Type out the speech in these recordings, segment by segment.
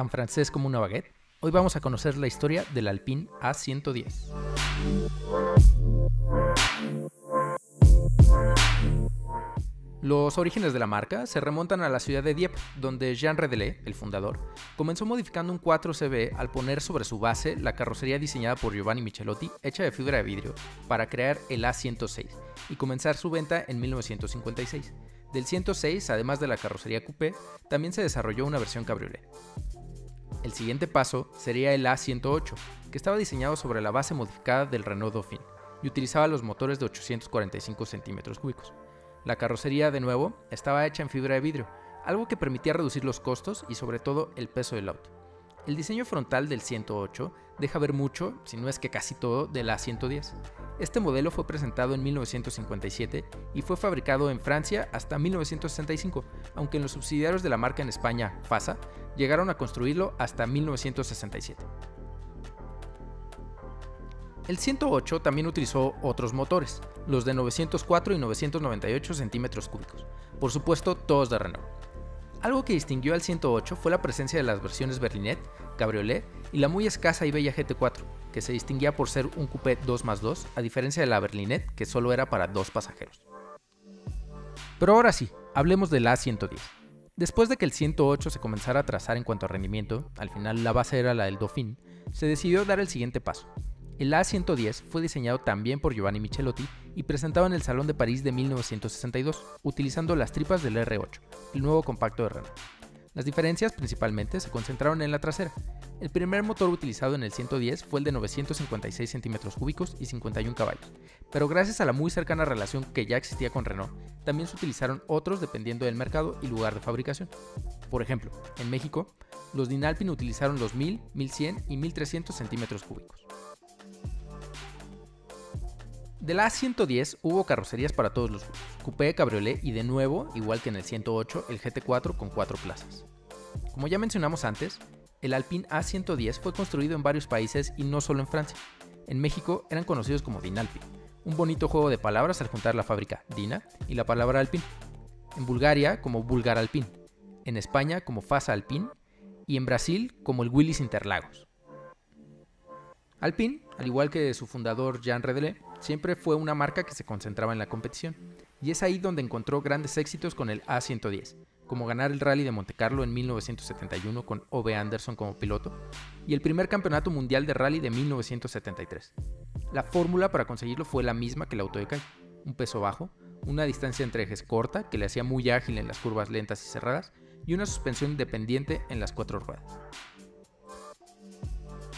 tan francés como una baguette? Hoy vamos a conocer la historia del Alpine A110. Los orígenes de la marca se remontan a la ciudad de Dieppe, donde Jean Redelet, el fundador, comenzó modificando un 4CV al poner sobre su base la carrocería diseñada por Giovanni Michelotti, hecha de fibra de vidrio, para crear el A106 y comenzar su venta en 1956. Del 106, además de la carrocería coupé, también se desarrolló una versión cabriolet. El siguiente paso sería el A108, que estaba diseñado sobre la base modificada del Renault Dauphine y utilizaba los motores de 845 centímetros cúbicos. La carrocería, de nuevo, estaba hecha en fibra de vidrio, algo que permitía reducir los costos y sobre todo el peso del auto. El diseño frontal del 108 deja ver mucho, si no es que casi todo, del A110. Este modelo fue presentado en 1957 y fue fabricado en Francia hasta 1965, aunque en los subsidiarios de la marca en España, FASA, llegaron a construirlo hasta 1967. El 108 también utilizó otros motores, los de 904 y 998 centímetros cúbicos, por supuesto todos de Renault. Algo que distinguió al 108 fue la presencia de las versiones berlinette, cabriolet y la muy escasa y bella GT4, que se distinguía por ser un coupé 2+2, a diferencia de la berlinette, que solo era para 2 pasajeros. Pero ahora sí, hablemos del A110. Después de que el 108 se comenzara a trazar en cuanto a rendimiento, al final la base era la del Dauphine, se decidió dar el siguiente paso. El A110 fue diseñado también por Giovanni Michelotti y presentado en el Salón de París de 1962, utilizando las tripas del R8, el nuevo compacto de Renault. Las diferencias principalmente se concentraron en la trasera. El primer motor utilizado en el 110 fue el de 956 centímetros cúbicos y 51 caballos, pero gracias a la muy cercana relación que ya existía con Renault, también se utilizaron otros dependiendo del mercado y lugar de fabricación. Por ejemplo, en México, los Dinalpine utilizaron los 1000, 1100 y 1300 centímetros cúbicos. Del A110 hubo carrocerías para todos los gustos, coupé, cabriolet y de nuevo, igual que en el 108, el GT4 con 4 plazas. Como ya mencionamos antes, el Alpine A110 fue construido en varios países y no solo en Francia. En México eran conocidos como Dinalpine, un bonito juego de palabras al juntar la fábrica Dina y la palabra Alpine. En Bulgaria como Bulgar Alpine, en España como Fasa Alpine y en Brasil como el Willys Interlagos. Alpine, al igual que su fundador Jean Redelet, siempre fue una marca que se concentraba en la competición, y es ahí donde encontró grandes éxitos con el A110, como ganar el Rally de Montecarlo en 1971 con Ove Anderson como piloto, y el primer campeonato mundial de rally de 1973. La fórmula para conseguirlo fue la misma que el auto de calle, un peso bajo, una distancia entre ejes corta que le hacía muy ágil en las curvas lentas y cerradas, y una suspensión independiente en las 4 ruedas.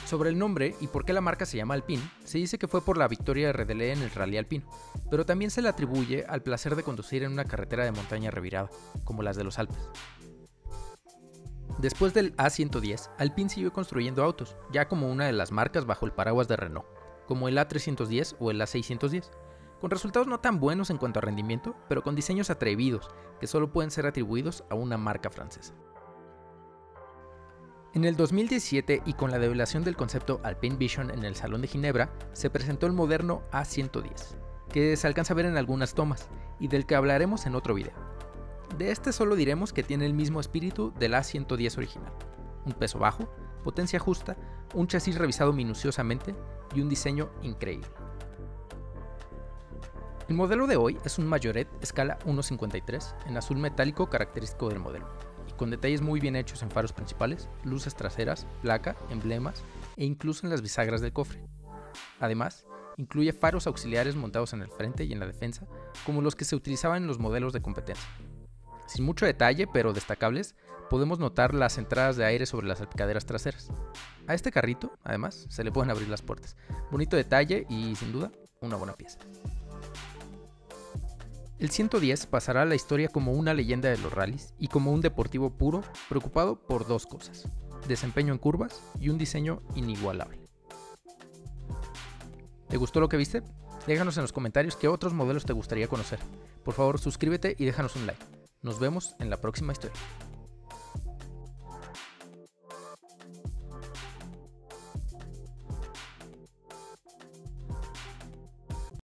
Sobre el nombre y por qué la marca se llama Alpine, se dice que fue por la victoria de Redelet en el Rally alpino, pero también se le atribuye al placer de conducir en una carretera de montaña revirada, como las de los Alpes. Después del A110, Alpine siguió construyendo autos, ya como una de las marcas bajo el paraguas de Renault, como el A310 o el A610, con resultados no tan buenos en cuanto a rendimiento, pero con diseños atrevidos, que solo pueden ser atribuidos a una marca francesa. En el 2017 y con la develación del concepto Alpine Vision en el Salón de Ginebra, se presentó el moderno A110, que se alcanza a ver en algunas tomas y del que hablaremos en otro video. De este solo diremos que tiene el mismo espíritu del A110 original, un peso bajo, potencia justa, un chasis revisado minuciosamente y un diseño increíble. El modelo de hoy es un Majoret escala 1.53 en azul metálico característico del modelo, con detalles muy bien hechos en faros principales, luces traseras, placa, emblemas e incluso en las bisagras del cofre. Además, incluye faros auxiliares montados en el frente y en la defensa, como los que se utilizaban en los modelos de competencia. Sin mucho detalle, pero destacables, podemos notar las entradas de aire sobre las salpicaderas traseras. A este carrito, además, se le pueden abrir las puertas. Bonito detalle y, sin duda, una buena pieza. El 110 pasará a la historia como una leyenda de los rallies y como un deportivo puro preocupado por dos cosas: desempeño en curvas y un diseño inigualable. ¿Te gustó lo que viste? Déjanos en los comentarios qué otros modelos te gustaría conocer. Por favor, suscríbete y déjanos un like. Nos vemos en la próxima historia.